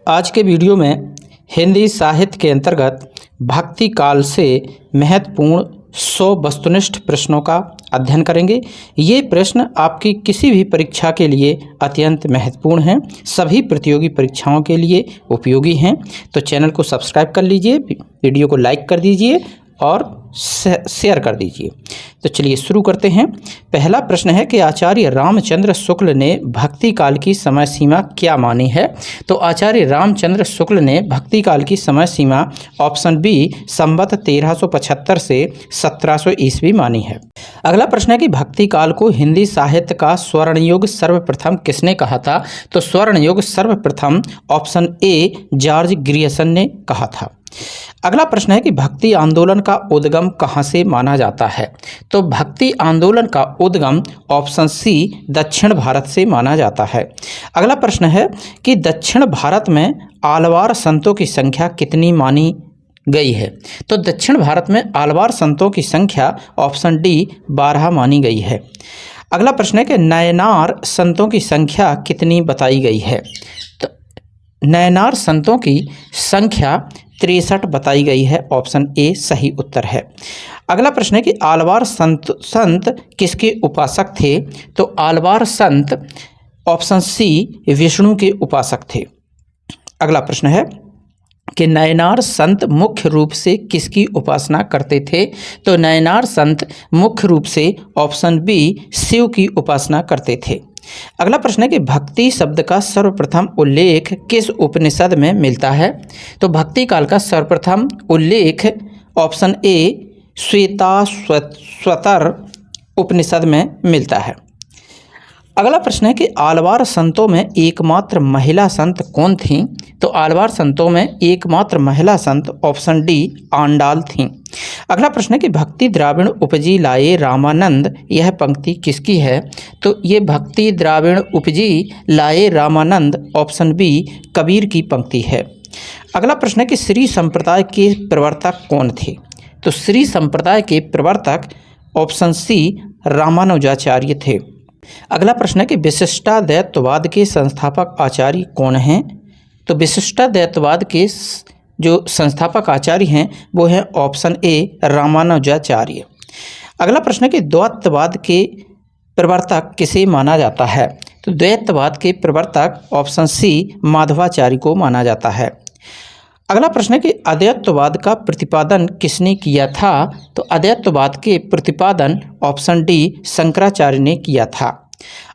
आज के वीडियो में हिंदी साहित्य के अंतर्गत भक्ति काल से महत्वपूर्ण 100 वस्तुनिष्ठ प्रश्नों का अध्ययन करेंगे। ये प्रश्न आपकी किसी भी परीक्षा के लिए अत्यंत महत्वपूर्ण हैं, सभी प्रतियोगी परीक्षाओं के लिए उपयोगी हैं। तो चैनल को सब्सक्राइब कर लीजिए, वीडियो को लाइक कर दीजिए और शेयर कर दीजिए। तो चलिए शुरू करते हैं। पहला प्रश्न है कि आचार्य रामचंद्र शुक्ल ने भक्ति काल की समय सीमा क्या मानी है। तो आचार्य रामचंद्र शुक्ल ने भक्ति काल की समय सीमा ऑप्शन बी संवत 1375 से 1700 ईस्वी मानी है। अगला प्रश्न है कि भक्ति काल को हिंदी साहित्य का स्वर्ण युग सर्वप्रथम किसने कहा था। तो स्वर्ण युग सर्वप्रथम ऑप्शन ए जॉर्ज ग्रियर्सन ने कहा था। अगला प्रश्न है कि भक्ति आंदोलन का उद्गम कहाँ से माना जाता है। तो भक्ति आंदोलन का उद्गम ऑप्शन सी दक्षिण भारत से माना जाता है। अगला प्रश्न है कि दक्षिण भारत में आलवार संतों की संख्या कितनी मानी गई है। तो दक्षिण भारत में आलवार संतों की संख्या ऑप्शन डी 12 मानी गई है। अगला प्रश्न है कि नयनार संतों की संख्या कितनी बताई गई है। तो नयनार संतों की संख्या 63 बताई गई है। ऑप्शन ए सही उत्तर है। अगला प्रश्न है कि आलवार संत किसके उपासक थे। तो आलवार संत ऑप्शन सी विष्णु के उपासक थे। अगला प्रश्न है कि नयनार संत मुख्य रूप से किसकी उपासना करते थे। तो नयनार संत मुख्य रूप से ऑप्शन बी शिव की उपासना करते थे। अगला प्रश्न है कि भक्ति शब्द का सर्वप्रथम उल्लेख किस उपनिषद में मिलता है। तो भक्ति काल का सर्वप्रथम उल्लेख ऑप्शन ए श्वेताश्वतर उपनिषद में मिलता है। अगला प्रश्न है कि आलवार संतों में एकमात्र महिला संत कौन थीं। तो आलवार संतों में एकमात्र महिला संत ऑप्शन डी आंडाल थीं। अगला प्रश्न है कि भक्ति द्राविण उपजी लाए रामानंद, यह पंक्ति किसकी है। तो ये भक्ति द्राविण उपजी लाए रामानंद ऑप्शन बी कबीर की पंक्ति है। अगला प्रश्न है कि श्री संप्रदाय के प्रवर्तक कौन थे। तो श्री संप्रदाय के प्रवर्तक ऑप्शन सी रामानुजाचार्य थे। अगला प्रश्न है कि विशिष्टाद्वैतवाद के संस्थापक आचार्य कौन हैं। तो विशिष्टाद्वैतवाद के जो संस्थापक आचार्य हैं वो हैं ऑप्शन ए रामानुजाचार्य। अगला प्रश्न है कि द्वैतवाद के प्रवर्तक किसे माना जाता है। तो द्वैतवाद के प्रवर्तक ऑप्शन सी माधवाचार्य को माना जाता है। अगला प्रश्न है कि अद्वैतवाद का प्रतिपादन किसने किया था। तो अद्वैतवाद के प्रतिपादन ऑप्शन डी शंकराचार्य ने किया था।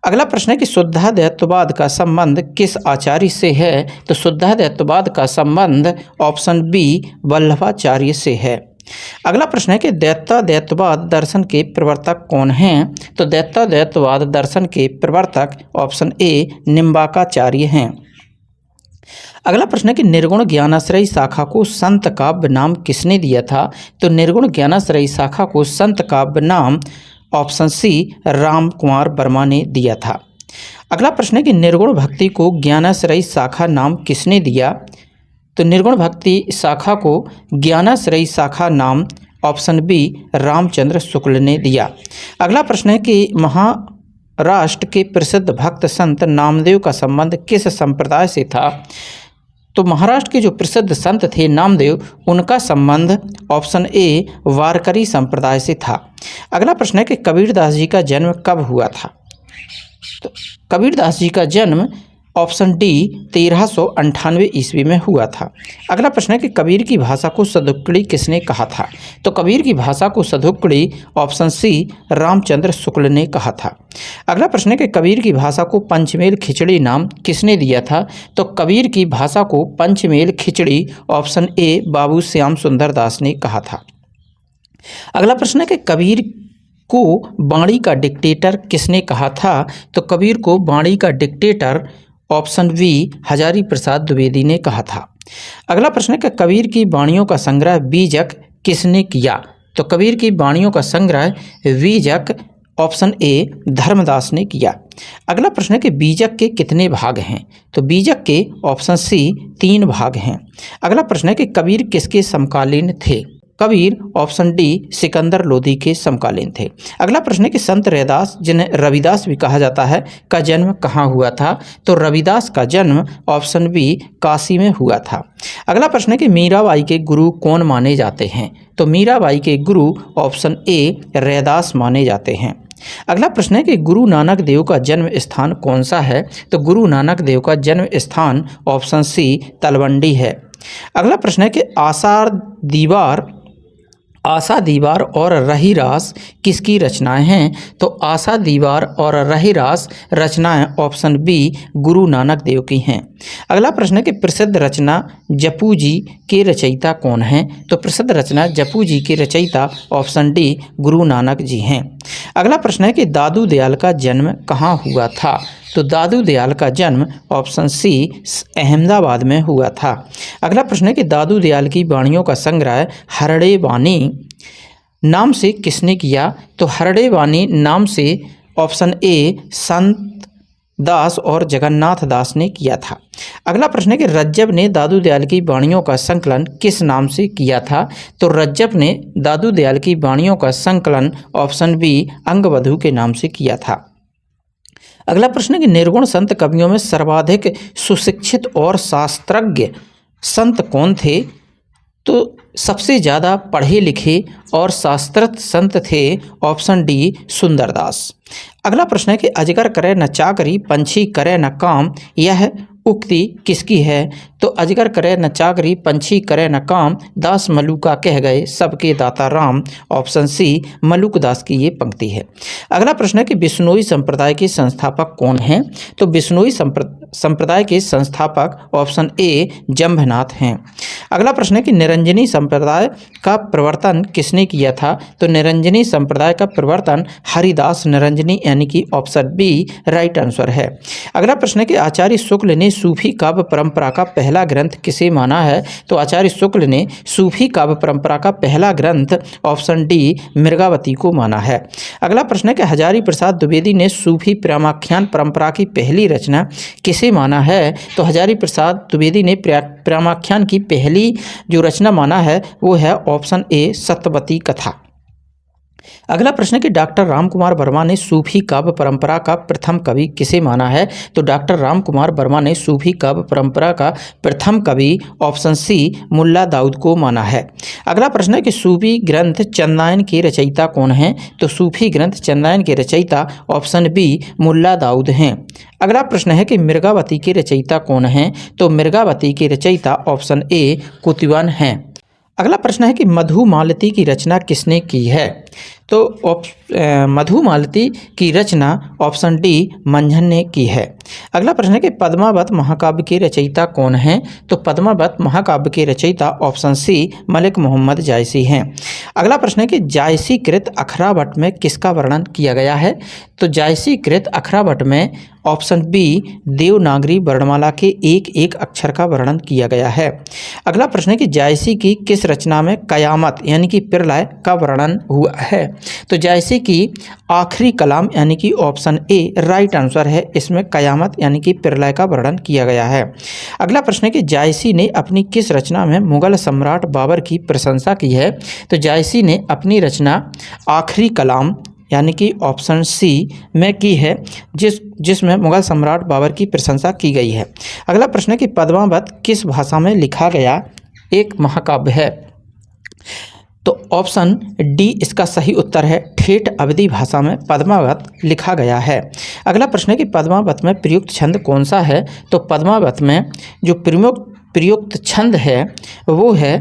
अगला प्रश्न है कि शुद्धाद्वैतवाद का संबंध किस आचार्य से है। तो शुद्धाद्वैतवाद का संबंध ऑप्शन बी वल्लभाचार्य से है। अगला प्रश्न है कि द्वैताद्वैतवाद दर्शन के प्रवर्तक कौन हैं। तो द्वैताद्वैतवाद दर्शन के प्रवर्तक ऑप्शन ए निम्बार्काचार्य हैं। अगला प्रश्न है कि निर्गुण ज्ञानाश्रयी शाखा को संत काव्य नाम किसने दिया था। तो निर्गुण ज्ञानाश्रयी शाखा को संत काव्य नाम ऑप्शन सी राम कुमार वर्मा ने दिया था। अगला प्रश्न है कि निर्गुण भक्ति को ज्ञानाश्रयी शाखा नाम किसने दिया। तो निर्गुण भक्ति शाखा को ज्ञानाश्रयी शाखा नाम ऑप्शन बी रामचंद्र शुक्ल ने दिया। अगला प्रश्न है कि महाराष्ट्र के प्रसिद्ध भक्त संत नामदेव का संबंध किस संप्रदाय से था। तो महाराष्ट्र के जो प्रसिद्ध संत थे नामदेव, उनका संबंध ऑप्शन ए वारकरी संप्रदाय से था। अगला प्रश्न है कि कबीरदास जी का जन्म कब हुआ था। तो कबीरदास जी का जन्म ऑप्शन डी 1398 ईस्वी में हुआ था। अगला प्रश्न है कि कबीर की भाषा को सदुक्कड़ी किसने कहा था। तो कबीर की भाषा को सदुक्कड़ी ऑप्शन सी रामचंद्र शुक्ल ने कहा था। अगला प्रश्न है कि कबीर की भाषा को पंचमेल खिचड़ी नाम किसने दिया था। तो कबीर की भाषा को पंचमेल खिचड़ी ऑप्शन ए बाबू श्याम सुंदर दास ने कहा था। अगला प्रश्न है कि कबीर को बाणी का डिक्टेटर किसने कहा था। तो कबीर को बाणी का dictator option B Hazari Prasad Dwivedi ने कहा था। अगला प्रश्न है कि कबीर की वाणियों का संग्रह बीजक किसने किया। तो कबीर की वाणियों का संग्रह बीजक ऑप्शन ए धर्मदास ने किया। अगला प्रश्न है कि बीजक के कितने भाग हैं। तो बीजक के ऑप्शन सी 3 भाग हैं। अगला प्रश्न है कि कबीर किसके समकालीन थे। कबीर ऑप्शन डी सिकंदर लोदी के समकालीन थे। अगला प्रश्न है कि संत रैदास, जिन्हें रविदास भी कहा जाता है, का जन्म कहाँ हुआ था? तो रविदास का जन्म ऑप्शन बी काशी में हुआ था। अगला प्रश्न है कि मीराबाई के गुरु कौन माने जाते हैं? तो मीराबाई के गुरु ऑप्शन ए रैदास माने जाते हैं। अगला प्रश्न है कि गुरु नानक देव का जन्म स्थान कौन सा है? तो गुरु नानक देव का जन्म स्थान ऑप्शन सी तलवंडी है। अगला प्रश्न है कि आशा दीवार और रहीरास किसकी रचनाएं हैं? तो आशा दीवार और रहीरास रचनाएं ऑप्शन बी गुरु नानक देव की हैं। अगला प्रश्न है कि प्रसिद्ध रचना जपू जी के रचयिता कौन हैं? तो प्रसिद्ध रचना जपू जी के रचयिता ऑप्शन डी गुरु नानक जी हैं। अगला प्रश्न है कि दादू दयाल का जन्म कहाँ हुआ था? तो दादू दयाल का जन्म ऑप्शन सी अहमदाबाद में हुआ था। अगला प्रश्न है कि दादू दयाल की वाणियों का संग्रह हरड़े वाणी नाम से किसने किया? तो हरड़े वाणी नाम से ऑप्शन ए संत दास और जगन्नाथ दास ने किया था। अगला प्रश्न है कि रज्जब ने दादू दयाल की वाणियों का संकलन किस नाम से किया था? तो रज्जब ने दादू दयाल की वाणियों का संकलन ऑप्शन बी अंगवधू के नाम से किया था। अगला प्रश्न है कि निर्गुण संत कवियों में सर्वाधिक सुशिक्षित और शास्त्रज्ञ संत कौन थे? तो सबसे ज़्यादा पढ़े लिखे और शास्त्रज्ञ संत थे ऑप्शन डी सुंदरदास। अगला प्रश्न है कि अजगर करे न चाकरी पंछी करे न काम, यह उक्ति किसकी है? तो अजगर करे न चाकरी पंछी करे न काम, दास मलुका कह गए सबके दाता राम, ऑप्शन सी मलुक दास की ये पंक्ति है। अगला प्रश्न है कि बिश्नोई संप्रदाय के संस्थापक कौन हैं? तो बिश्नोई संप्रदाय के संस्थापक ऑप्शन ए जम्भनाथ हैं। अगला प्रश्न है कि निरंजनी संप्रदाय का प्रवर्तन किसने किया था? तो निरंजनी संप्रदाय का प्रवर्तन हरिदास निरंजनी यानी कि ऑप्शन बी राइट आंसर है। अगला प्रश्न है कि आचार्य शुक्ल ने सूफी काव्य परंपरा का पहला ग्रंथ किसे माना है? तो आचार्य शुक्ल ने सूफी काव्य परंपरा का पहला ग्रंथ ऑप्शन डी मृगावती को माना है। अगला प्रश्न है कि हजारी प्रसाद द्विवेदी ने सूफी प्रेमाख्यान परंपरा की पहली रचना किसे माना है? तो हजारी प्रसाद द्विवेदी ने प्रेमाख्यान की पहली जो रचना माना है वो है ऑप्शन ए सत्यवती कथा। अगला प्रश्न है कि डॉक्टर रामकुमार वर्मा ने सूफी काव्य परंपरा का प्रथम कवि किसे माना है? तो डॉक्टर रामकुमार वर्मा ने सूफी काव्य परंपरा का प्रथम कवि ऑप्शन सी मुल्ला दाऊद को माना है। अगला प्रश्न है कि सूफी ग्रंथ चंदायन के रचयिता कौन हैं? तो सूफी ग्रंथ चंदायन के रचयिता ऑप्शन बी मुल्ला दाऊद हैं। अगला प्रश्न है कि मृगावती के रचयिता कौन हैं? तो मृगावती के रचयिता ऑप्शन ए कुतुबन हैं। अगला प्रश्न है कि मधुमालती की रचना किसने की है? तो मधुमालती की रचना ऑप्शन डी मंझन ने की है। अगला प्रश्न है कि पद्मावत महाकाव्य के रचयिता कौन हैं? तो पद्मावत महाकाव्य के रचयिता ऑप्शन सी मलिक मोहम्मद जायसी हैं। अगला प्रश्न है कि जायसी कृत अखरावट में किसका वर्णन किया गया है? तो जायसी कृत अखरावट में ऑप्शन बी देवनागरी वर्णमाला के एक एक अक्षर का वर्णन किया गया है। अगला प्रश्न है कि जायसी की किस रचना में कयामत यानी कि प्रलय का वर्णन हुआ है? तो जायसी की आखिरी कलाम यानी कि ऑप्शन ए राइट आंसर है, इसमें कयामत यानी कि प्रलय का वर्णन किया गया है। अगला प्रश्न है कि जायसी ने अपनी किस रचना में मुगल सम्राट बाबर की प्रशंसा की है? तो जायसी ने अपनी रचना आखिरी कलाम यानी कि ऑप्शन सी में की है, जिसमें मुगल सम्राट बाबर की प्रशंसा की गई है। अगला प्रश्न है कि पद्मावत किस भाषा में लिखा गया एक महाकाव्य है? तो ऑप्शन डी इसका सही उत्तर है, ठेठ अवधी भाषा में पद्मावत लिखा गया है। अगला प्रश्न है कि पद्मावत में प्रयुक्त छंद कौन सा है? तो पद्मावत में जो प्रयुक्त छंद है वो है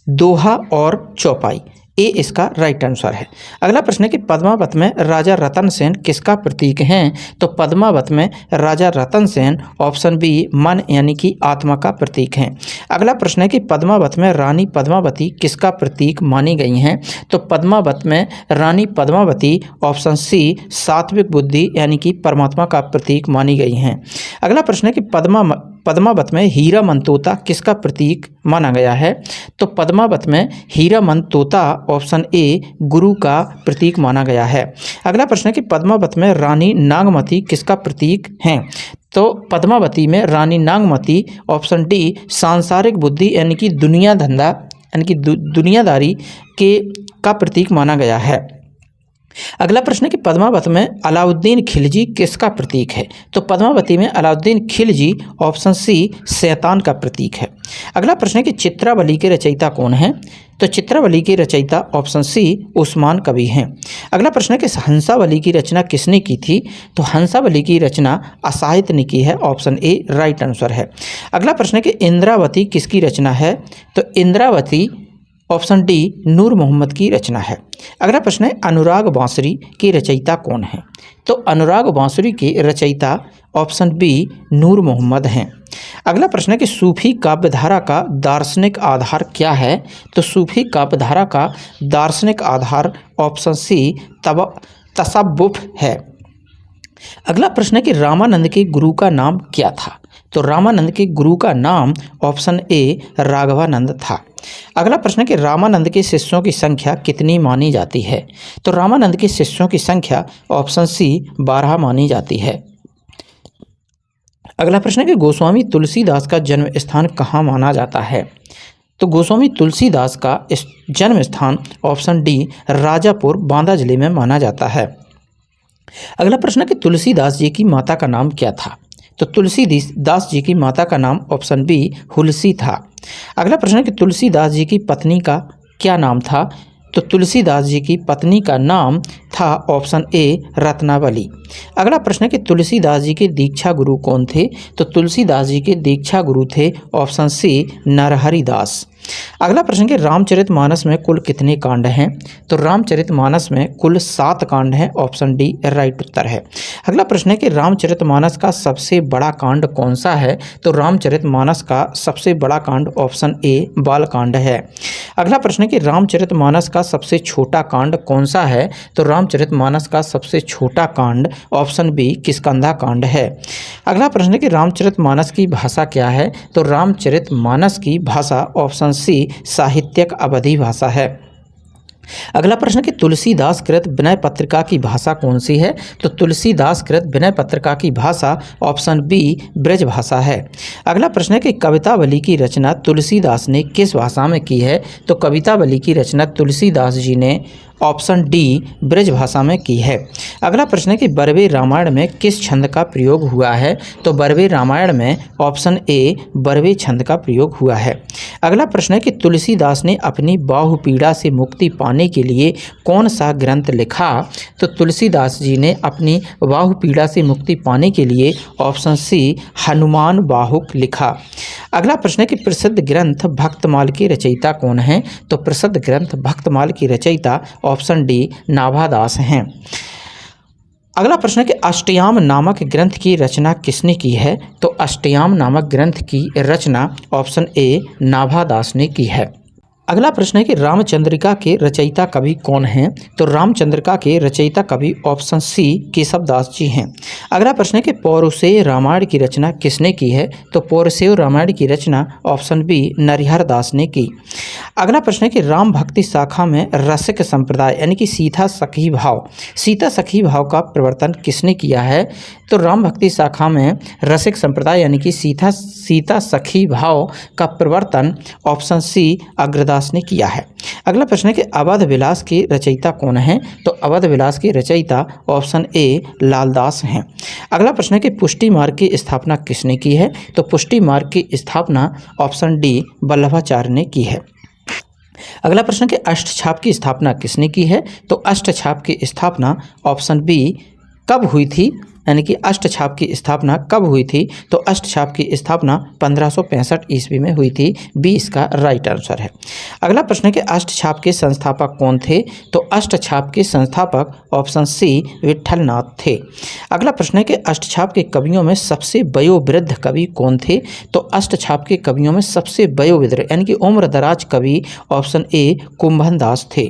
दोहा और चौपाई, ए इसका राइट आंसर है। अगला प्रश्न है कि पद्मावत में राजा रतन सेन किसका प्रतीक हैं? तो पद्मावत में राजा रतन सेन ऑप्शन बी मन यानी कि आत्मा का प्रतीक हैं। अगला प्रश्न है कि पद्मावत में रानी पद्मावती किसका प्रतीक मानी गई हैं? तो पद्मावत में रानी पद्मावती ऑप्शन सी सात्विक बुद्धि यानी कि परमात्मा का प्रतीक मानी गई हैं। अगला प्रश्न है कि पद्मावत में हीरामन तोता किसका प्रतीक माना गया है? तो पद्मावत में हीरामन तोता ऑप्शन ए गुरु का प्रतीक माना गया है। अगला प्रश्न है कि पद्मावत में रानी नागमती किसका प्रतीक हैं? तो पद्मावती में रानी नागमती ऑप्शन डी सांसारिक बुद्धि यानी कि दुनिया धंधा यानी कि दुनियादारी के का प्रतीक माना गया है। अगला प्रश्न है कि पद्मावत में अलाउद्दीन खिलजी किसका प्रतीक है? तो पद्मावती में अलाउद्दीन खिलजी ऑप्शन सी शैतान का प्रतीक है। अगला प्रश्न है कि चित्रावली के रचयिता कौन है? तो चित्रावली के रचयिता ऑप्शन सी उस्मान कवि हैं। अगला प्रश्न है कि हंसावली की रचना किसने की थी? तो हंसावली की रचना असाहित ने की है, ऑप्शन ए राइट आंसर है। अगला प्रश्न है कि इंद्रावती किसकी रचना है? तो इंद्रावती ऑप्शन डी नूर मोहम्मद की रचना है। अगला प्रश्न है अनुराग बांसुरी के रचयिता कौन है? तो अनुराग बांसुरी के रचयिता ऑप्शन बी नूर मोहम्मद हैं। अगला प्रश्न है कि सूफी काव्यधारा का दार्शनिक आधार क्या है? तो सूफी काव्यधारा का दार्शनिक आधार ऑप्शन सी तसव्वुफ है। अगला प्रश्न है कि रामानंद के गुरु का नाम क्या था? तो रामानंद के गुरु का नाम ऑप्शन ए राघवानंद था। अगला प्रश्न है कि रामानंद के शिष्यों की संख्या कितनी मानी जाती है? तो रामानंद के शिष्यों की संख्या ऑप्शन सी 12 मानी जाती है। अगला प्रश्न है कि गोस्वामी तुलसीदास का जन्म स्थान कहाँ माना जाता है? तो गोस्वामी तुलसीदास का जन्म स्थान ऑप्शन डी राजापुर बांदा जिले में माना जाता है। अगला प्रश्न है कि तुलसीदास जी की माता का नाम क्या था? तो तुलसीदास जी की माता का नाम ऑप्शन बी हुलसी था। अगला प्रश्न है कि तुलसीदास जी की पत्नी का क्या नाम था? तो तुलसीदास जी की पत्नी का नाम था ऑप्शन ए रत्नावली। अगला प्रश्न है कि तुलसीदास जी के दीक्षा गुरु कौन थे? तो तुलसीदास जी के दीक्षा गुरु थे ऑप्शन सी नरहरिदास। अगला प्रश्न कि रामचरितमानस में कुल कितने कांड हैं? तो रामचरितमानस में कुल 7 कांड हैं, ऑप्शन डी राइट उत्तर है। अगला प्रश्न है कि रामचरितमानस का सबसे बड़ा कांड कौन सा है? तो रामचरितमानस का सबसे बड़ा कांड ऑप्शन ए बालकांड है। अगला प्रश्न है कि रामचरितमानस का सबसे छोटा कांड कौन सा है? तो रामचरितमानस का सबसे छोटा कांड ऑप्शन बी किष्किंधा कांड है। अगला प्रश्न है कि रामचरितमानस की भाषा क्या है? तो रामचरितमानस की भाषा ऑप्शन सी साहित्यिक अवधी भाषा है। अगला प्रश्न कि तुलसीदास कृत विनय पत्रिका की भाषा कौन सी है? तो तुलसीदास कृत विनय पत्रिका की भाषा ऑप्शन बी ब्रज भाषा है। अगला प्रश्न है कि कवितावली की रचना तुलसीदास ने किस भाषा में की है? तो कवितावली की रचना तुलसीदास जी ने ऑप्शन डी ब्रज भाषा में की है। अगला प्रश्न है कि बरवे रामायण में किस छंद का प्रयोग हुआ है? तो बरवे रामायण में ऑप्शन ए बरवे छंद का प्रयोग हुआ है। अगला प्रश्न है कि तुलसीदास ने अपनी बाहुपीड़ा से मुक्ति पाने के लिए कौन सा ग्रंथ लिखा? तो तुलसीदास जी ने अपनी बाहुपीड़ा से मुक्ति पाने के लिए ऑप्शन सी हनुमान बाहुक लिखा। अगला प्रश्न है कि प्रसिद्ध ग्रंथ भक्तमाल की रचयिता कौन है? तो प्रसिद्ध ग्रंथ भक्तमाल की रचयिता ऑप्शन डी नाभादास हैं। अगला प्रश्न है कि अष्टयाम नामक ग्रंथ की रचना किसने की है? तो अष्टयाम नामक ग्रंथ की रचना ऑप्शन ए नाभादास ने की है। अगला प्रश्न है कि रामचंद्रिका के रचयिता कवि कौन हैं? तो रामचंद्रिका के रचयिता कवि ऑप्शन सी केशवदास जी हैं। अगला प्रश्न है कि पौरुषेय रामायण की रचना किसने की है? तो पौरुषेय रामायण की रचना ऑप्शन बी नरिहर दास ने की। अगला प्रश्न है कि राम भक्ति शाखा में रसिक संप्रदाय यानी कि सीता सखी भाव का प्रवर्तन किसने किया है? तो राम भक्ति शाखा में रसिक संप्रदाय यानी कि सीता सखी भाव का प्रवर्तन ऑप्शन सी अग्रदास ने किया है। अगला प्रश्न है कि अवध विलास के रचयिता कौन हैं? तो अवध विलास के रचयिता ऑप्शन ए लालदास हैं। अगला प्रश्न है कि पुष्टि मार्ग की स्थापना किसने की है? तो पुष्टि मार्ग की स्थापना ऑप्शन डी वल्लभाचार्य ने की है। अगला प्रश्न कि अष्टछाप की स्थापना किसने की है? तो अष्टछाप की स्थापना ऑप्शन बी कब हुई थी, यानी कि अष्टछाप की स्थापना कब हुई थी? तो अष्टछाप की स्थापना 1565 ईस्वी में हुई थी, बी इसका राइट आंसर है। अगला प्रश्न है कि अष्टछाप के संस्थापक कौन थे? तो अष्टछाप के संस्थापक ऑप्शन सी विट्ठलनाथ थे। अगला प्रश्न है कि अष्टछाप के कवियों में सबसे वयोवृद्ध कवि कौन थे? तो अष्टछाप के कवियों में सबसे वयोवृद्ध यानी कि उम्र दराज कवि ऑप्शन ए कुंभन दास थे।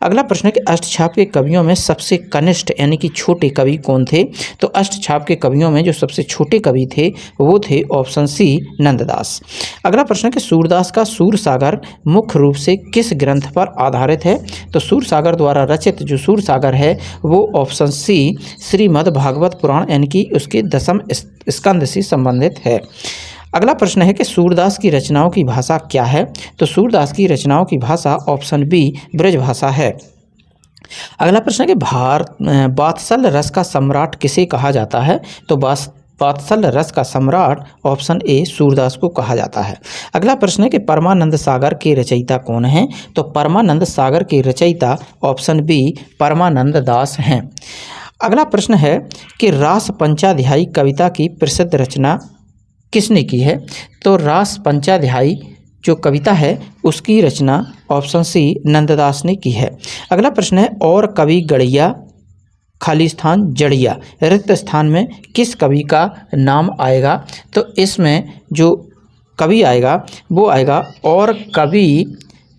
अगला प्रश्न है कि अष्टछाप के कवियों में सबसे कनिष्ठ यानी कि छोटे कवि कौन थे? तो अष्टछाप के कवियों में जो सबसे छोटे कवि थे वो थे ऑप्शन सी नंददास। अगला प्रश्न है कि सूरदास का सूरसागर मुख्य रूप से किस ग्रंथ पर आधारित है? तो सूरसागर द्वारा रचित जो सूरसागर है वो ऑप्शन सी श्रीमद् भागवत पुराण यानी कि उसके 10वें स्कंद से संबंधित है। अगला प्रश्न है कि सूरदास की रचनाओं की भाषा क्या है? तो सूरदास की रचनाओं की भाषा ऑप्शन बी ब्रज भाषा है। अगला प्रश्न है कि वात्सल रस का सम्राट किसे कहा जाता है? तो वात्सल रस का सम्राट ऑप्शन ए सूरदास को कहा जाता है। अगला प्रश्न है कि परमानंद सागर के रचयिता कौन हैं? तो परमानंद सागर के रचयिता ऑप्शन बी परमानंद दास हैं। अगला प्रश्न है कि रास पंचाध्यायी कविता की प्रसिद्ध रचना किसने की है? तो रास पंचाध्यायी जो कविता है उसकी रचना ऑप्शन सी नंददास ने की है। अगला प्रश्न है और कवि गढ़िया खाली स्थान जड़िया रिक्त स्थान में किस कवि का नाम आएगा? तो इसमें जो कवि आएगा वो आएगा और कवि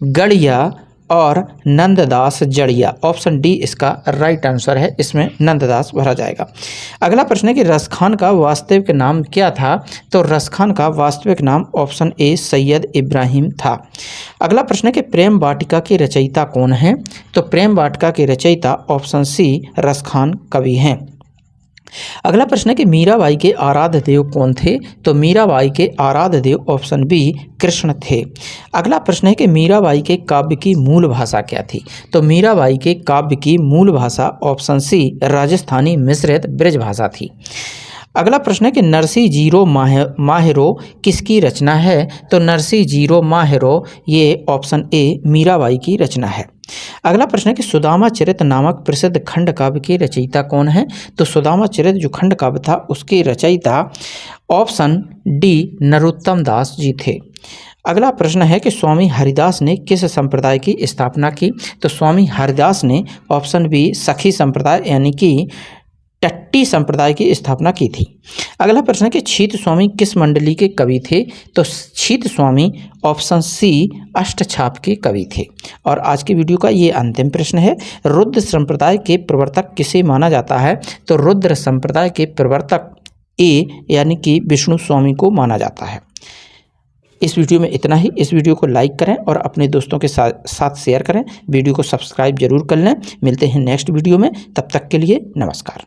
गढ़िया और नंददास जड़िया। ऑप्शन डी इसका राइट आंसर है, इसमें नंददास भरा जाएगा। अगला प्रश्न है कि रसखान का वास्तविक नाम क्या था? तो रसखान का वास्तविक नाम ऑप्शन ए सैयद इब्राहिम था। अगला प्रश्न है कि प्रेम वाटिका के रचयिता कौन हैं? तो प्रेम वाटिका के रचयिता ऑप्शन सी रसखान कवि हैं। अगला प्रश्न है कि मीराबाई के आराध्य देव कौन थे? तो मीराबाई के आराध्य देव ऑप्शन बी कृष्ण थे। अगला प्रश्न है कि मीराबाई के काव्य की मूल भाषा क्या थी? तो मीराबाई के काव्य की मूल भाषा ऑप्शन सी राजस्थानी मिश्रित ब्रज भाषा थी। अगला प्रश्न है कि नरसी जीरो माहिरो किसकी रचना है? तो नरसी जीरो माहिरो ये ऑप्शन ए मीराबाई की रचना है। अगला प्रश्न है कि सुदामा चरित नामक प्रसिद्ध खंड काव्य के रचयिता कौन है? तो सुदामा चरित जो खंड काव्य था उसके रचयिता ऑप्शन डी नरोत्तम दास जी थे। अगला प्रश्न है कि स्वामी हरिदास ने किस संप्रदाय की स्थापना की? तो स्वामी हरिदास ने ऑप्शन बी सखी संप्रदाय यानी कि टट्टी संप्रदाय की स्थापना की थी। अगला प्रश्न है कि छीत स्वामी किस मंडली के कवि थे? तो छीत स्वामी ऑप्शन सी अष्टछाप के कवि थे। और आज की वीडियो का ये अंतिम प्रश्न है, रुद्र संप्रदाय के प्रवर्तक किसे माना जाता है? तो रुद्र संप्रदाय के प्रवर्तक ए यानी कि विष्णु स्वामी को माना जाता है। इस वीडियो में इतना ही। इस वीडियो को लाइक करें और अपने दोस्तों के साथ शेयर करें। वीडियो को सब्सक्राइब जरूर कर लें। मिलते हैं नेक्स्ट वीडियो में, तब तक के लिए नमस्कार।